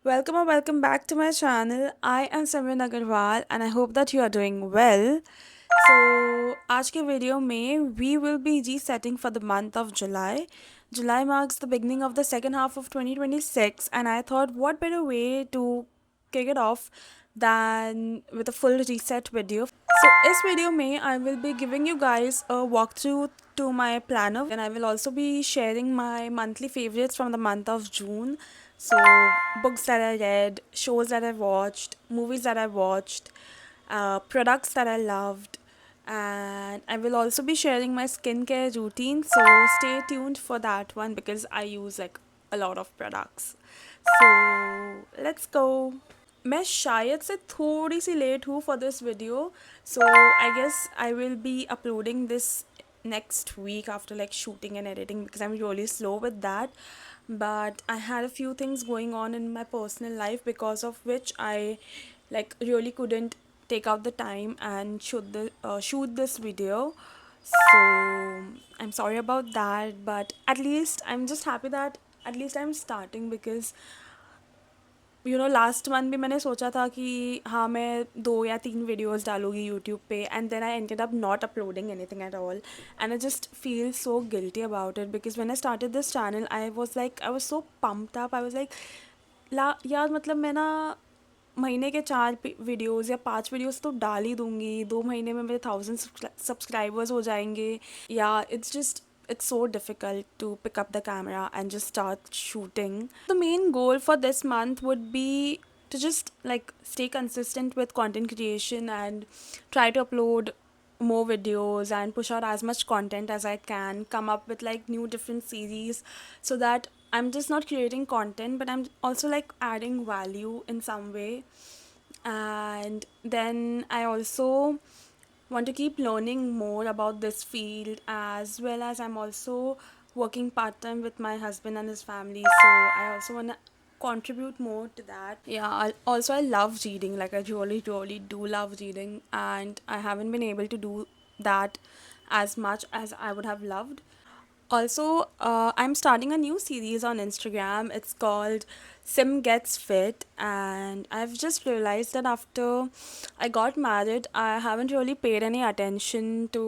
Welcome or welcome back to my channel. I am Simran Agarwal and I hope that you are doing well. So, आज के video में we will be resetting for the month of July. July marks the beginning of the second half of 2026 and I thought what better way to kick it off than with a full reset video. So, इस video में I will be giving you guys a walkthrough to my planner and I will also be sharing my monthly favorites from the month of June. So, books that I read, shows that I watched, movies that I watched, products that I loved, and I will also be sharing my skincare routine. So, stay tuned for that one because I use like a lot of products. So, let's go. मैं शायद से थोड़ी सी late हूँ for this video so I guess I will be uploading this next week after like shooting and editing because I'm really slow with that. But I had a few things going on in my personal life because of which I like really couldn't take out the time and shoot this video. So I'm sorry about that, but at least I'm just happy that at least I'm starting because last month भी मैंने सोचा था कि हाँ मैं 2 या 3 videos डालूँगी YouTube पे and then I ended up not uploading anything at all and I just feel so guilty about it because when I started this channel I was so pumped up I was like ला यार मतलब मैं ना महीने के 4 videos या 5 videos तो डाल ही दूँगी 2 महीने में मेरे 1000 सब्सक्राइबर्स हो जाएंगे या it's so difficult to pick up the camera and just start shooting. The main goal for this month would be to just like stay consistent with content creation and try to upload more videos and push out as much content as I can, come up with like new different series so that I'm just not creating content but I'm also like adding value in some way. And then I also want to keep learning more about this field as well as I'm also working part time with my husband and his family, so I also want to contribute more to that. Yeah, also I love reading, like I really do love reading and I haven't been able to do that as much as I would have loved. Also, I'm starting a new series on Instagram. It's called Sim Gets Fit, and I've just realized that after I got married, I haven't really paid any attention to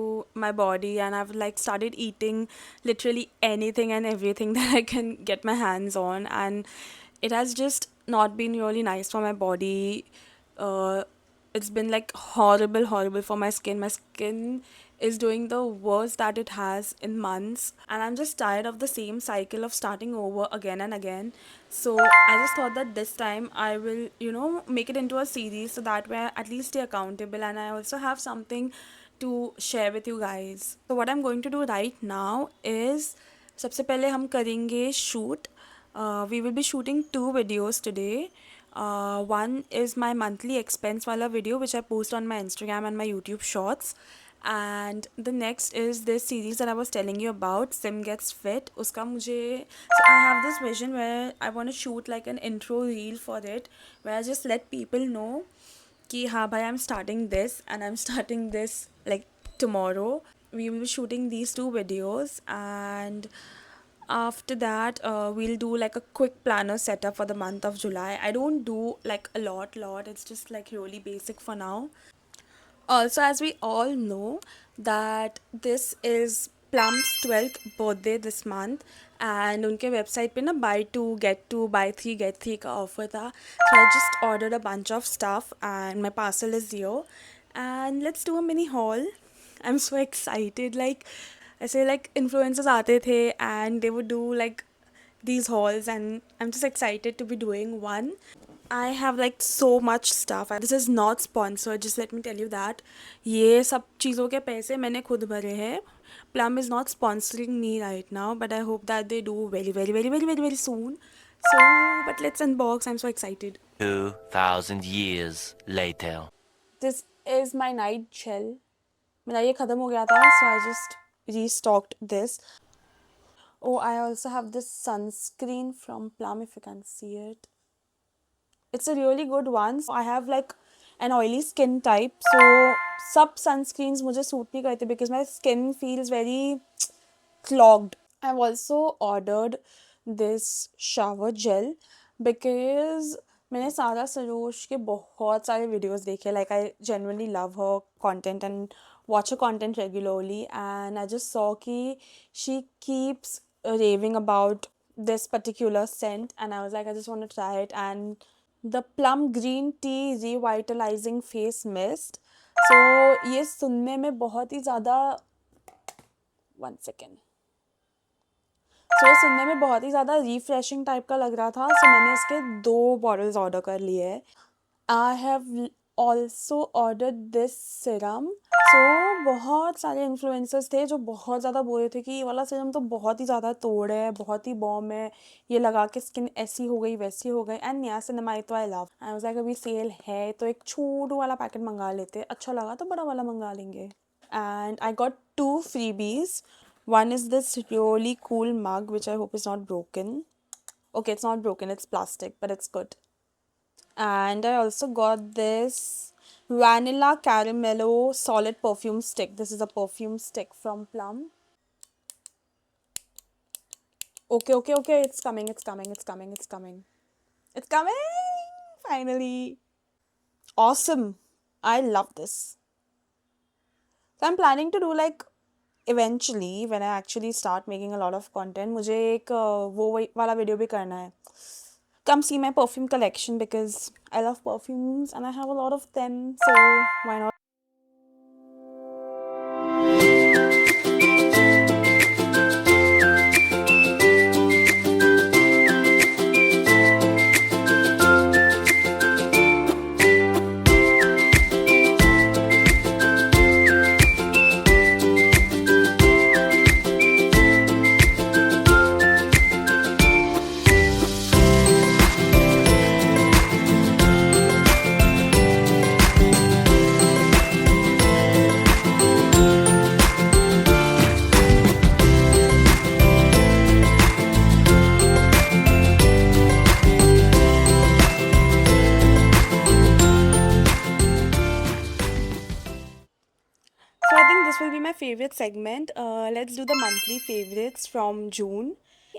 my body, and I've like started eating literally anything and everything that I can get my hands on, and it has just not been really nice for my body. Uh, it's been like horrible for my skin. My skin is doing the worst that it has in months and I'm just tired of the same cycle of starting over again and again. So I just thought that this time I will make it into a series so that way I at least stay accountable and I also have something to share with you guys. So what I'm going to do right now is सबसे पहले हम करेंगे shoot. We will be shooting 2 videos today. One is my monthly expense wala video which I post on my Instagram and my YouTube shorts. And the next is this series that I was telling you about, Sim Gets Fit. Uska mujhe, so I have this vision where I want to shoot like an intro reel for it, where I just let people know कि हाँ भाई I'm starting this and I'm starting this like tomorrow. We will be shooting these 2 videos and after that we'll do like a quick planner setup for the month of July. I don't do like a lot, it's just like really basic for now. Also, as we all know that this is Plum's 12th birthday this month and उनके website पे ना buy 2 get 2 buy 3 get 3 का offer था. So I just ordered a bunch of stuff and my parcel is here and let's do a mini haul. I'm so excited, like ऐसे like influencers आते थे and they would do like these hauls and I'm just excited to be doing one. I have like so much stuff. This is not sponsored, just let me tell you that. ये सब चीज़ों के पैसे मैंने खुद भरे हैं. Plum is not sponsoring me right now, but I hope that they do very soon. So, but let's unbox. I'm so excited. 2,000 years later. This is my night gel. मेरा ये ख़त्म हो गया था, so I just restocked this. Oh, I also have this sunscreen from Plum, if you can see it. It's a really good one. I have like an oily skin type, so सब sunscreens मुझे suit नहीं करते because my skin feels very clogged. I've also ordered this shower gel. Because मैंने सारा सरोज के बहुत सारे videos देखे, like I genuinely love her content and watch her content regularly, and I just saw कि she keeps raving about this particular scent, and I was like I just want to try it. And the plum green tea revitalizing face mist, so ये सुनने में बहुत ही ज़्यादा, 1 second, सो ये सुनने में बहुत ही ज़्यादा रिफ्रेशिंग टाइप का लग रहा था, सो मैंने इसके 2 बॉटल्स ऑर्डर कर लिए हैं. I have also ordered this serum. So बहुत सारे इन्फ्लुएंसर्स थे जो बहुत ज़्यादा बोल रहे थे कि ये वाला सिरम तो बहुत ही ज़्यादा तोड़ है, बहुत ही बॉम है, ये लगा के स्किन ऐसी हो गई वैसी हो गई. एंड नियासिनामाइड तो I love. I was like अभी सेल है तो एक छोटू वाला पैकेट मंगा लेते, अच्छा लगा तो बड़ा वाला मंगा लेंगे. And I got 2 freebies. One is this really cool mug, which I hope is not broken. Okay, it's not broken, it's plastic, but it's good. And I also got this vanilla caramello solid perfume stick. This is a perfume stick from Plum. Okay, it's coming, it's coming, it's coming, it's coming. It's coming! Finally. Awesome. I love this. So I'm planning to do like eventually when I actually start making a lot of content, मुझे एक वो वाला video भी करना है. Come see my perfume collection because I love perfumes and I have a lot of them, so why not? So I think this will be my favorite segment. Let's do the monthly favorites from June.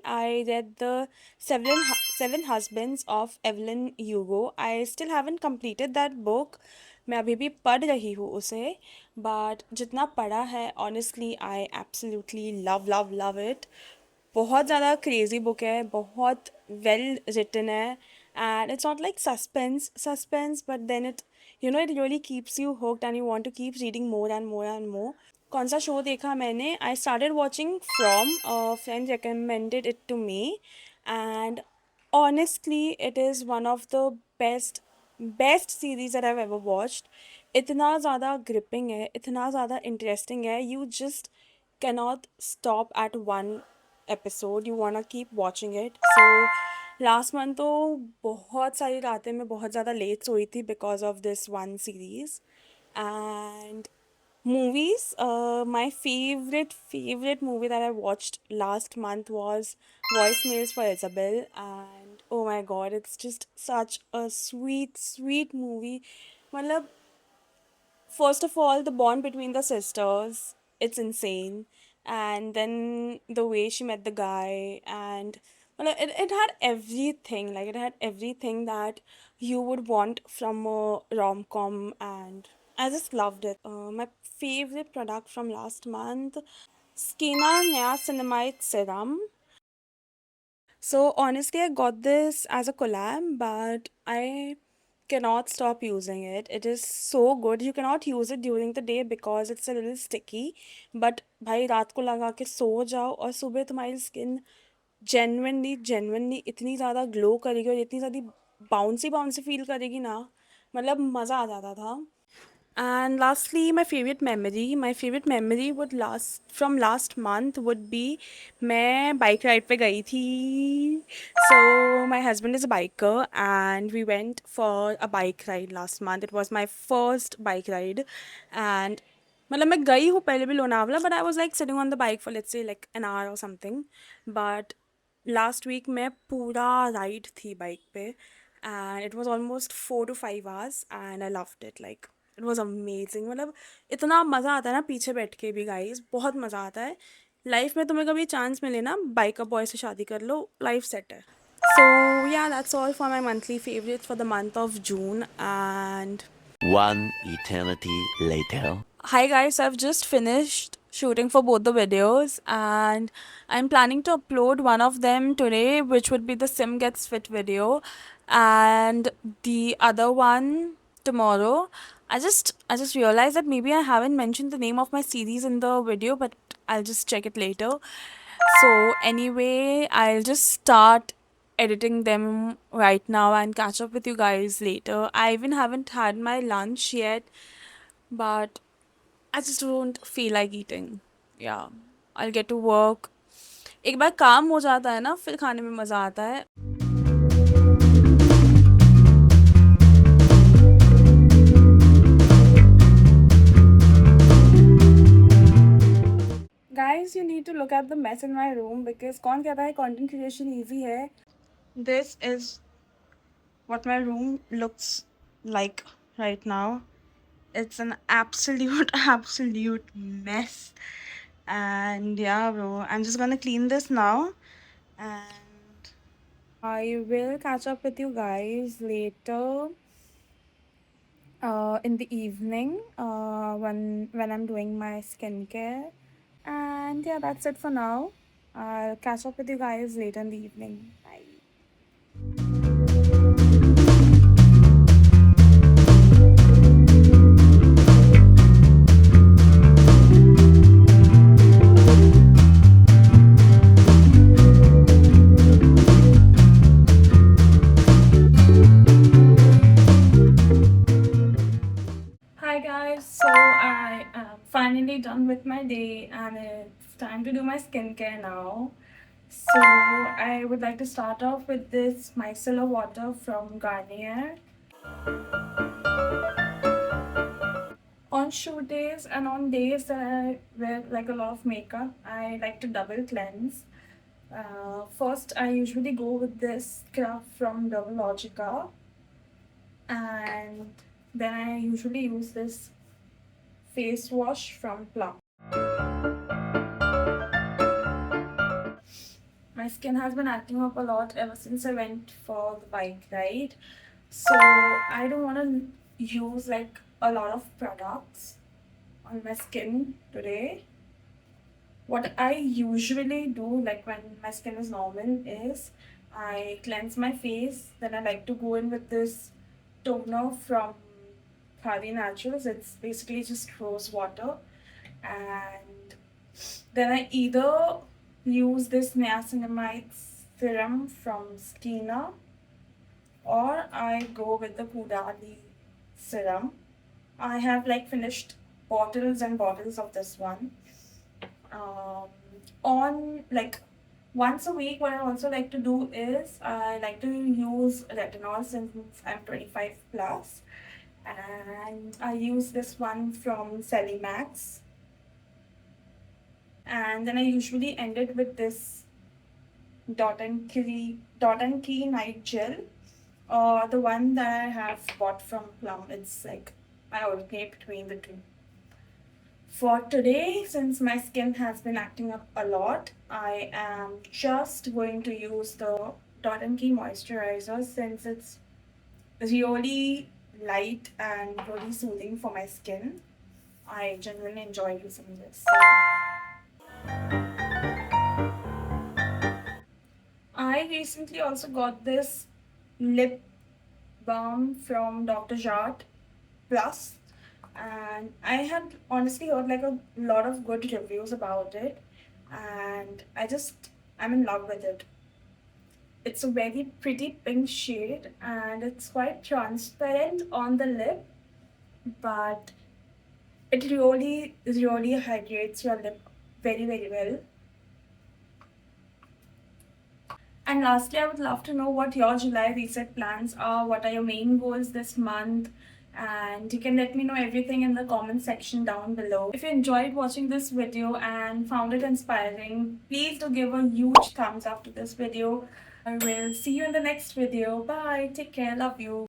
I read the Seven Husbands of Evelyn Hugo. I still haven't completed that book. मैं अभी भी पढ़ रही हूँ उसे, but जितना पढ़ा है honestly I absolutely love it. बहुत ज़्यादा क्रेजी बुक है, बहुत वेल रिटन है, and it's not like suspense but then it it really keeps you hooked and you want to keep reading more and more and more. कौन सा show देखा मैंने? I started watching from, friend recommended it to me, and honestly it is one of the best series that I've ever watched. इतना ज़्यादा gripping है, इतना ज़्यादा interesting है, you just cannot stop at one episode. You wanna keep watching it. So last month तो बहुत सारी रातें मैं बहुत ज़्यादा लेट सोई थी because of this one series. And movies, my favorite movie that I watched last month was Voicemails for Isabel, and oh my god, it's just such a sweet movie. मतलब, first of all, the bond between the sisters, it's insane. And then the way she met the guy, and well, it had everything. Like, it had everything that you would want from a rom-com, and I just loved it. My favorite product from last month, Skina Niacinamide Serum. So honestly, I got this as a collab, but I cannot stop using it. It is so good. You cannot use it during the day because it's a little sticky. But भाई रात को लगा के सो जाओ और सुबह तुम्हारी skin genuinely इतनी ज़्यादा ग्लो करेगी और इतनी ज़्यादा बाउंसी बाउंसी फील करेगी ना, मतलब मज़ा आ जाता था. And lastly, my favorite memory would last from last month would be मैं bike ride पे गई थी. So my husband is a biker and we went for a bike ride last month. It was my first bike ride, and मतलब मैं गई हूँ पहले भी Lonavala, but I was like sitting on the bike for let's say like an hour or something. But last week मैं पूरा ride थी bike पे, and it was almost 4 to 5 hours and I loved it. Like, it was amazing. मतलब इतना मज़ा आता है ना पीछे बैठ के भी गाइस, बहुत मज़ा आता है. लाइफ में तुम्हें कभी चांस मिले ना, बाइक बॉय से शादी कर लो, लाइफ सेट है. So yeah, that's all for my monthly favorites for the month of June. And One eternity later. hi guys, I've just finished shooting for both the videos and I'm planning to upload one of them today, which would be the Sim Gets Fit video, and the other one tomorrow. I just realized that maybe I haven't mentioned the name of my series in the video, but I'll just check it later. So anyway, I'll just start editing them right now and catch up with you guys later. I even haven't had my lunch yet, but I just don't feel like eating. Yeah, I'll get to work. एक बार काम हो जाता है ना, फिर खाने में मज़ा आता है. Guys, you need to look at the mess in my room because कौन कहता है content creation easy है? This is what my room looks like right now. It's an absolute, absolute mess. And yeah, bro, I'm just gonna clean this now. And I will catch up with you guys later in the evening when I'm doing my skincare. And yeah, that's it for now. I'll catch up with you guys later in the evening. Bye. Hi guys, so I am finally done with my day and it's time to do my skincare now. So I would like to start off with this micellar water from Garnier. On shoot days and on days that I wear like a lot of makeup, I like to double cleanse. First, I usually go with this scrub from Dermalogica, and then I usually use this face wash from Plum. My skin has been acting up a lot ever since I went for the bike ride. So I don't want to use like a lot of products on my skin today. What I usually do, like when my skin is normal, is I cleanse my face. Then I like to go in with this toner from Khadi Naturals. It's basically just rose water. And then I either use this niacinamide serum from Skeena, or I go with the Kudali serum. I have like finished bottles and bottles of this one. On like once a week, what I also like to do is I like to use retinol since I'm 25 plus, and I use this one from Celimax. And then I usually end it with this Dot and Key Night Gel, or the one that I have bought from Plum. It's like I alternate between the two. For today, since my skin has been acting up a lot, I am just going to use the Dot and Key moisturizer since it's really light and really soothing for my skin. I genuinely enjoy using this. So I recently also got this lip balm from Dr. Jart Plus, and I had honestly heard like a lot of good reviews about it, and I'm in love with it. It's a very pretty pink shade and it's quite transparent on the lip, but it really hydrates your lip very, very well. And lastly, I would love to know what your July reset plans are. What are your main goals this month? And you can let me know everything in the comment section down below. If you enjoyed watching this video and found it inspiring, please do give a huge thumbs up to this video. I will see you in the next video. Bye. Take care. Love you.